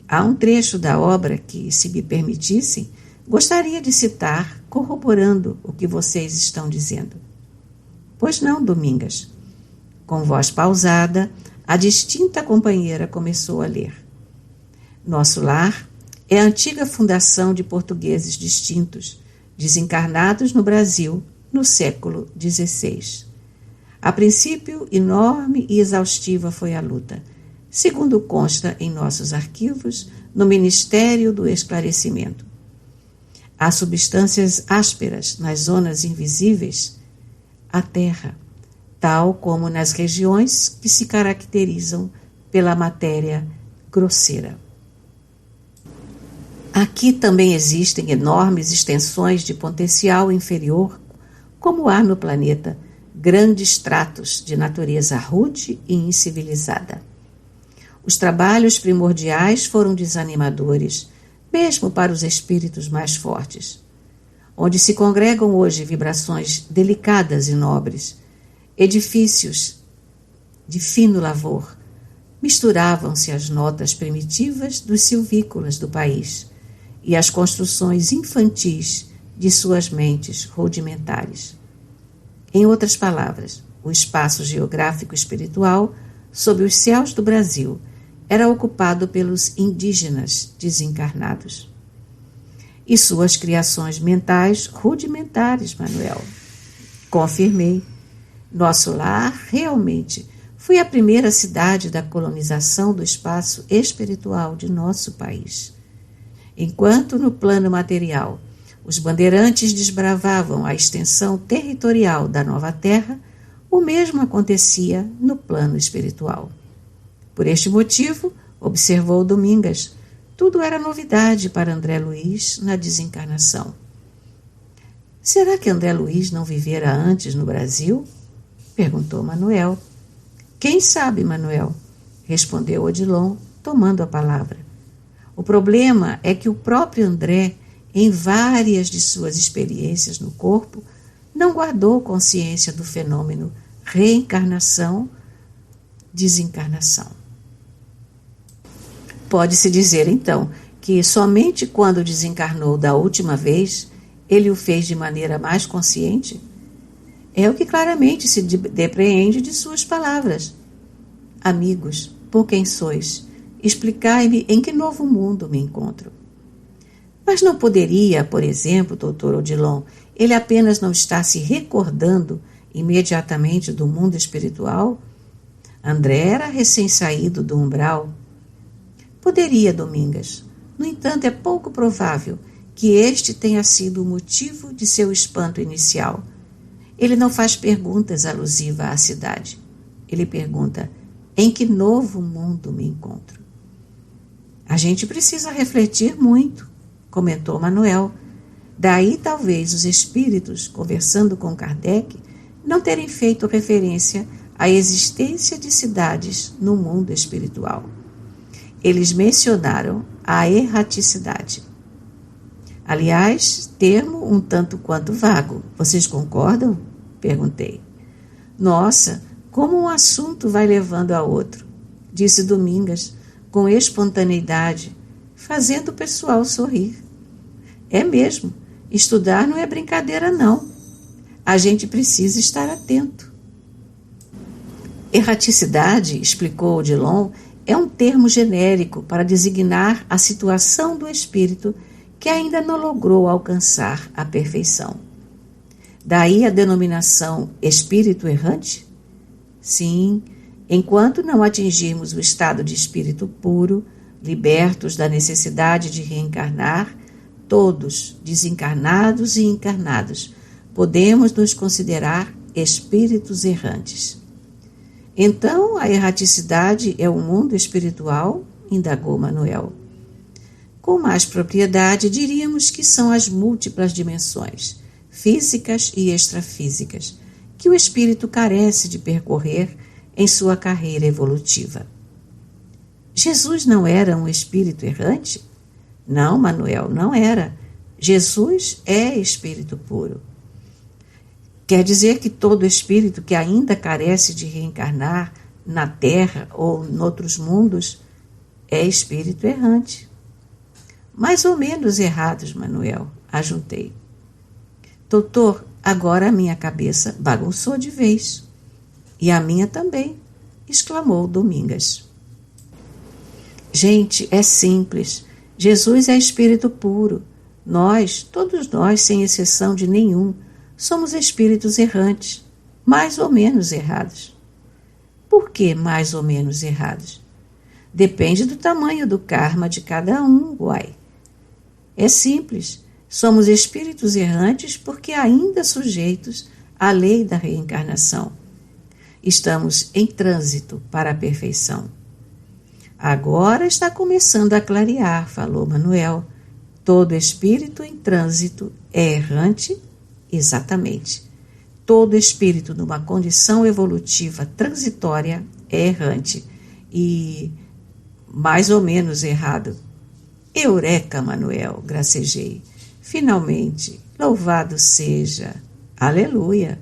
Há um trecho da obra que, se me permitissem, gostaria de citar, corroborando o que vocês estão dizendo. Pois não, Domingas. Com voz pausada, a distinta companheira começou a ler. Nosso lar é a antiga fundação de portugueses distintos, desencarnados no Brasil no século XVI. A princípio, enorme e exaustiva foi a luta, segundo consta em nossos arquivos no Ministério do Esclarecimento. Há substâncias ásperas nas zonas invisíveis, a terra, tal como nas regiões que se caracterizam pela matéria grosseira. Aqui também existem enormes extensões de potencial inferior, como há no planeta grandes tratos de natureza rude e incivilizada. Os trabalhos primordiais foram desanimadores, mesmo para os espíritos mais fortes. Onde se congregam hoje vibrações delicadas e nobres, edifícios de fino lavor, misturavam-se as notas primitivas dos silvícolas do país e as construções infantis de suas mentes rudimentares. Em outras palavras, o espaço geográfico espiritual sob os céus do Brasil era ocupado pelos indígenas desencarnados. E suas criações mentais rudimentares, Manuel. Confirmei. Nosso lar realmente foi a primeira cidade da colonização do espaço espiritual de nosso país. Enquanto no plano material os bandeirantes desbravavam a extensão territorial da nova terra, o mesmo acontecia no plano espiritual. Por este motivo, observou Domingas, tudo era novidade para André Luiz na desencarnação. Será que André Luiz não vivera antes no Brasil? Perguntou Manuel. Quem sabe, Manuel? Respondeu Odilon, tomando a palavra. O problema é que o próprio André, em várias de suas experiências no corpo, não guardou consciência do fenômeno reencarnação-desencarnação. Pode-se dizer, então, que somente quando desencarnou da última vez, ele o fez de maneira mais consciente? É o que claramente se depreende de suas palavras. Amigos, por quem sois? Explicai-me em que novo mundo me encontro. Mas não poderia, por exemplo, doutor Odilon, ele apenas não está se recordando imediatamente do mundo espiritual? André era recém-saído do umbral. Poderia, Domingas. No entanto, é pouco provável que este tenha sido o motivo de seu espanto inicial. Ele não faz perguntas alusivas à cidade. Ele pergunta, em que novo mundo me encontro? A gente precisa refletir muito, comentou Manuel. Daí talvez os espíritos, conversando com Kardec, não terem feito referência à existência de cidades no mundo espiritual. Eles mencionaram a erraticidade. Aliás, termo um tanto quanto vago. Vocês concordam? Perguntei. Nossa, como um assunto vai levando a outro, disse Domingas, com espontaneidade, fazendo o pessoal sorrir. É mesmo, estudar não é brincadeira, não. A gente precisa estar atento. Erraticidade, explicou Odilon, é um termo genérico para designar a situação do espírito que ainda não logrou alcançar a perfeição. Daí a denominação espírito errante? Sim, enquanto não atingirmos o estado de espírito puro, libertos da necessidade de reencarnar, todos, desencarnados e encarnados, podemos nos considerar espíritos errantes. Então, a erraticidade é o mundo espiritual? Indagou Manuel. Com mais propriedade, diríamos que são as múltiplas dimensões, físicas e extrafísicas, que o espírito carece de percorrer em sua carreira evolutiva. Jesus não era um espírito errante? Não, Manuel, não era. Jesus é espírito puro. Quer dizer que todo espírito que ainda carece de reencarnar na Terra ou em outros mundos é espírito errante. Mais ou menos errados, Manuel, ajuntei. Doutor, agora a minha cabeça bagunçou de vez. E a minha também, exclamou Domingas. Gente, é simples. Jesus é espírito puro. Nós, todos nós, sem exceção de nenhum, somos espíritos errantes, mais ou menos errados. Por que mais ou menos errados? Depende do tamanho do karma de cada um, uai. É simples. Somos espíritos errantes porque ainda sujeitos à lei da reencarnação. Estamos em trânsito para a perfeição. Agora está começando a clarear, falou Manuel. Todo espírito em trânsito é errante? Exatamente. Todo espírito numa condição evolutiva transitória é errante e mais ou menos errado. Eureka, Manuel, gracejei. Finalmente, louvado seja. Aleluia.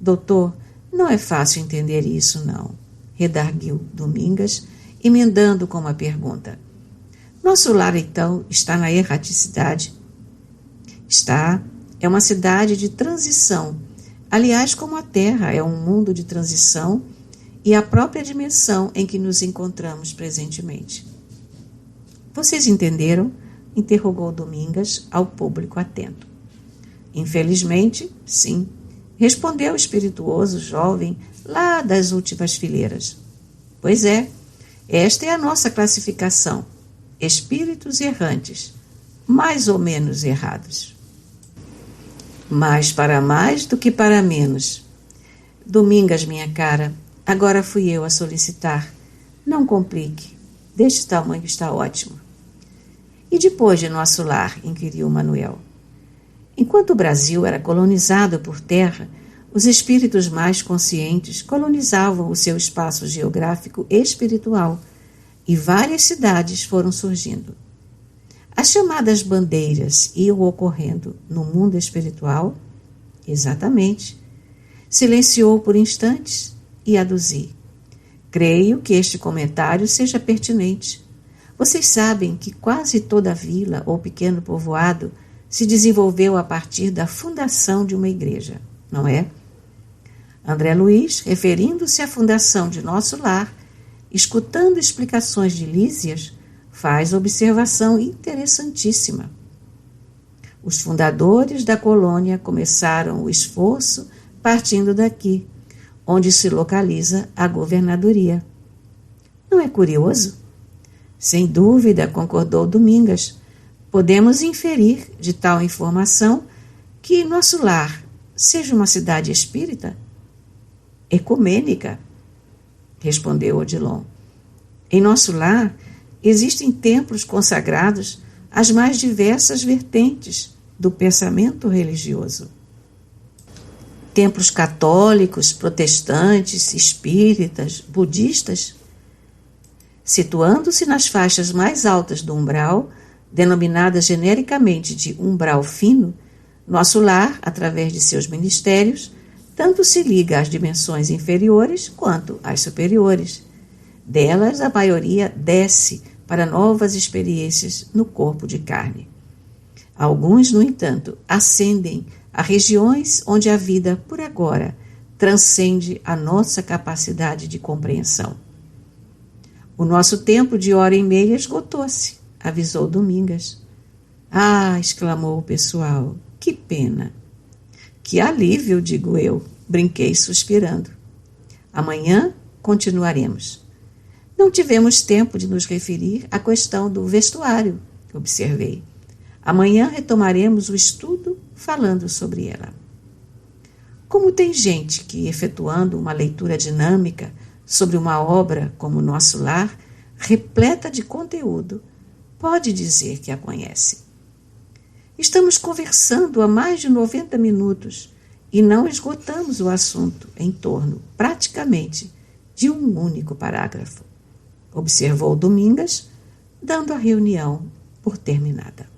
Doutor, não é fácil entender isso, não, redarguiu Domingas, emendando com uma pergunta. Nosso lar, então, está na erraticidade? Está. É uma cidade de transição. Aliás, como a Terra é um mundo de transição e a própria dimensão em que nos encontramos presentemente. Vocês entenderam? Interrogou Domingas ao público atento. Infelizmente, sim, respondeu o espirituoso jovem lá das últimas fileiras. Pois é, esta é a nossa classificação. Espíritos errantes, mais ou menos errados. Mais para mais do que para menos. Domingas, minha cara, agora fui eu a solicitar. Não complique, deste tamanho está ótimo. E depois de nosso lar, inquiriu Manuel. Enquanto o Brasil era colonizado por terra, os espíritos mais conscientes colonizavam o seu espaço geográfico espiritual e várias cidades foram surgindo. As chamadas bandeiras iam ocorrendo no mundo espiritual? Exatamente. Silenciou por instantes e aduzi. Creio que este comentário seja pertinente. Vocês sabem que quase toda vila ou pequeno povoado se desenvolveu a partir da fundação de uma igreja, não é? André Luiz, referindo-se à fundação de nosso lar, escutando explicações de Lísias, faz observação interessantíssima. Os fundadores da colônia começaram o esforço partindo daqui, onde se localiza a governadoria. Não é curioso? Sem dúvida, concordou Domingas. Podemos inferir de tal informação que nosso lar seja uma cidade espírita? Ecumênica, respondeu Odilon. Em nosso lar existem templos consagrados às mais diversas vertentes do pensamento religioso. Templos católicos, protestantes, espíritas, budistas. Situando-se nas faixas mais altas do umbral, denominadas genericamente de umbral fino, nosso lar, através de seus ministérios, tanto se liga às dimensões inferiores quanto às superiores. Delas, a maioria desce para novas experiências no corpo de carne. Alguns, no entanto, ascendem a regiões onde a vida, por agora, transcende a nossa capacidade de compreensão. O nosso tempo de 1h30 esgotou-se, avisou Domingas. Ah, exclamou o pessoal, que pena. Que alívio, digo eu, brinquei suspirando. Amanhã continuaremos. Não tivemos tempo de nos referir à questão do vestuário, observei. Amanhã retomaremos o estudo falando sobre ela. Como tem gente que, efetuando uma leitura dinâmica sobre uma obra como Nosso Lar, repleta de conteúdo, pode dizer que a conhece. Estamos conversando há mais de 90 minutos e não esgotamos o assunto em torno, praticamente, de um único parágrafo, observou Domingas, dando a reunião por terminada.